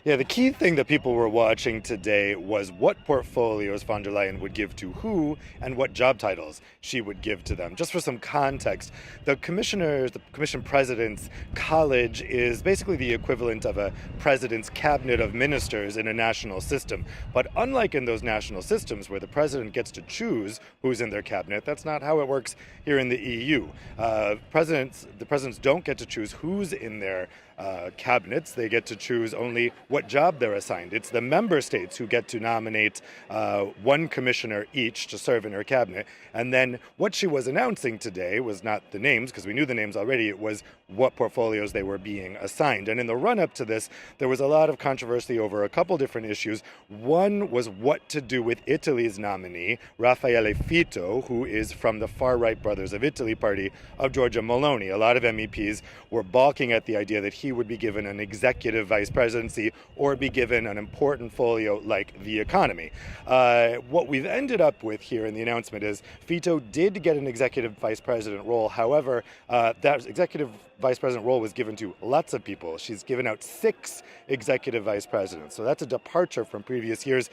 Yeah, the key thing that people were watching today was what portfolios von der Leyen would give to who and what job titles she would give to them. Just for some context, the commission president's college is basically the equivalent of a president's cabinet of ministers in a national system. But unlike in those national systems where the president gets to choose who's in their cabinet, that's not how it works here in the EU. The presidents don't get to choose who's in their cabinets. They get to choose only what job they're assigned. It's the member states who get to nominate one commissioner each to serve in her cabinet. And then what she was announcing today was not the names, because we knew the names already. It was what portfolios they were being assigned. And in the run-up to this, there was a lot of controversy over a couple different issues. One was what to do with Italy's nominee, Raffaele Fitto, who is from the far-right Brothers of Italy party of Giorgia Meloni. A lot of MEPs were balking at the idea that he would be given an executive vice presidency or be given an important folio like the economy. What we've ended up with here in the announcement is Fitto did get an executive vice president role. However, that executive vice president role was given to lots of people. She's given out 6 executive vice presidents. So that's a departure from previous years.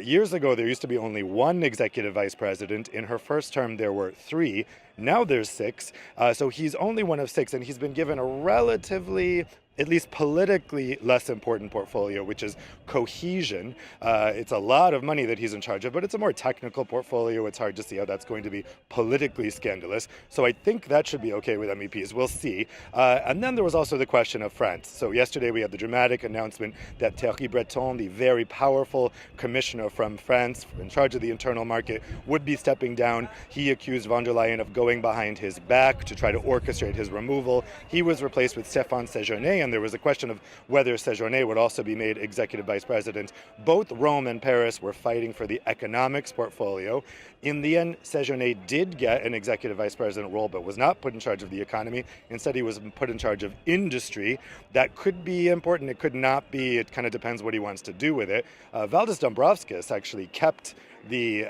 Years ago, there used to be only 1 executive vice president. In her first term, there were 3. Now there's 6. So he's only one of 6, and he's been given a relatively, at least politically, less important portfolio, which is Cohesion. It's a lot of money that he's in charge of, but it's a more technical portfolio. It's hard to see how that's going to be politically scandalous. So I think that should be okay with MEPs. We'll see. And then there was also the question of France. So yesterday we had the dramatic announcement that Thierry Breton, the very powerful commissioner from France in charge of the internal market, would be stepping down. He accused von der Leyen of going behind his back to try to orchestrate his removal. He was replaced with Stéphane Séjourné, and there was a question of whether Séjourné would also be made executive vice president. Both Rome and Paris were fighting for the economics portfolio. In the end, Séjourné did get an executive vice president role, but was not put in charge of the economy. Instead, he was put in charge of industry. That could be important. It could not be. It kind of depends what he wants to do with it. Valdis Dombrovskis actually kept the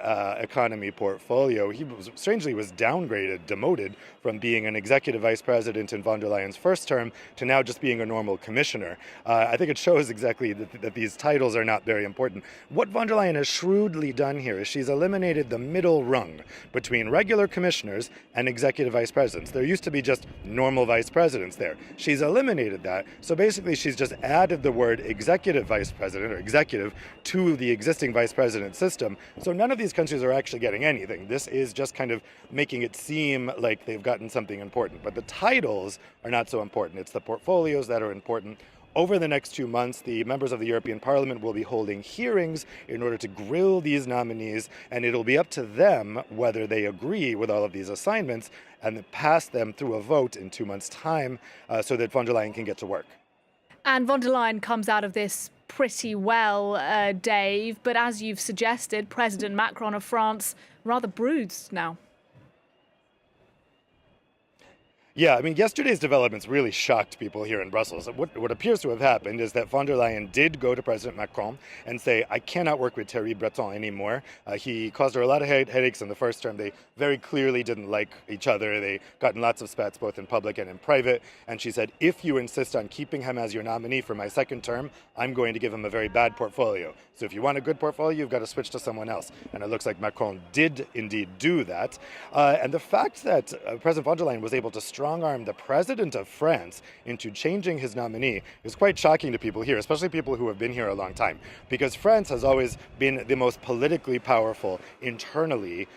economy portfolio. He strangely was downgraded, demoted from being an executive vice president in von der Leyen's first term to now just being a normal commissioner. I think it shows exactly that these titles are not very important. What von der Leyen has shrewdly done here is she's eliminated the middle rung between regular commissioners and executive vice presidents. There used to be just normal vice presidents there. She's eliminated that. So basically she's just added the word executive vice president or executive to the existing vice president system. So none of these countries are actually getting anything. This is just kind of making it seem like they've gotten something important. But the titles are not so important. It's the portfolios that are important. Over the next 2 months, the members of the European Parliament will be holding hearings in order to grill these nominees, and it'll be up to them whether they agree with all of these assignments and pass them through a vote in 2 months' time so that von der Leyen can get to work. And von der Leyen comes out of this pretty well, Dave, but as you've suggested, President Macron of France rather bruised now. Yeah, I mean, yesterday's developments really shocked people here in Brussels. What appears to have happened is that von der Leyen did go to President Macron and say, I cannot work with Thierry Breton anymore. He caused her a lot of headaches in the first term. They very clearly didn't like each other. They got in lots of spats, both in public and in private. And she said, if you insist on keeping him as your nominee for my second term, I'm going to give him a very bad portfolio. So if you want a good portfolio, you've got to switch to someone else. And it looks like Macron did indeed do that. And the fact that President von der Leyen was able to strong-arm the president of France into changing his nominee is quite shocking to people here, especially people who have been here a long time, because France has always been the most politically powerful internally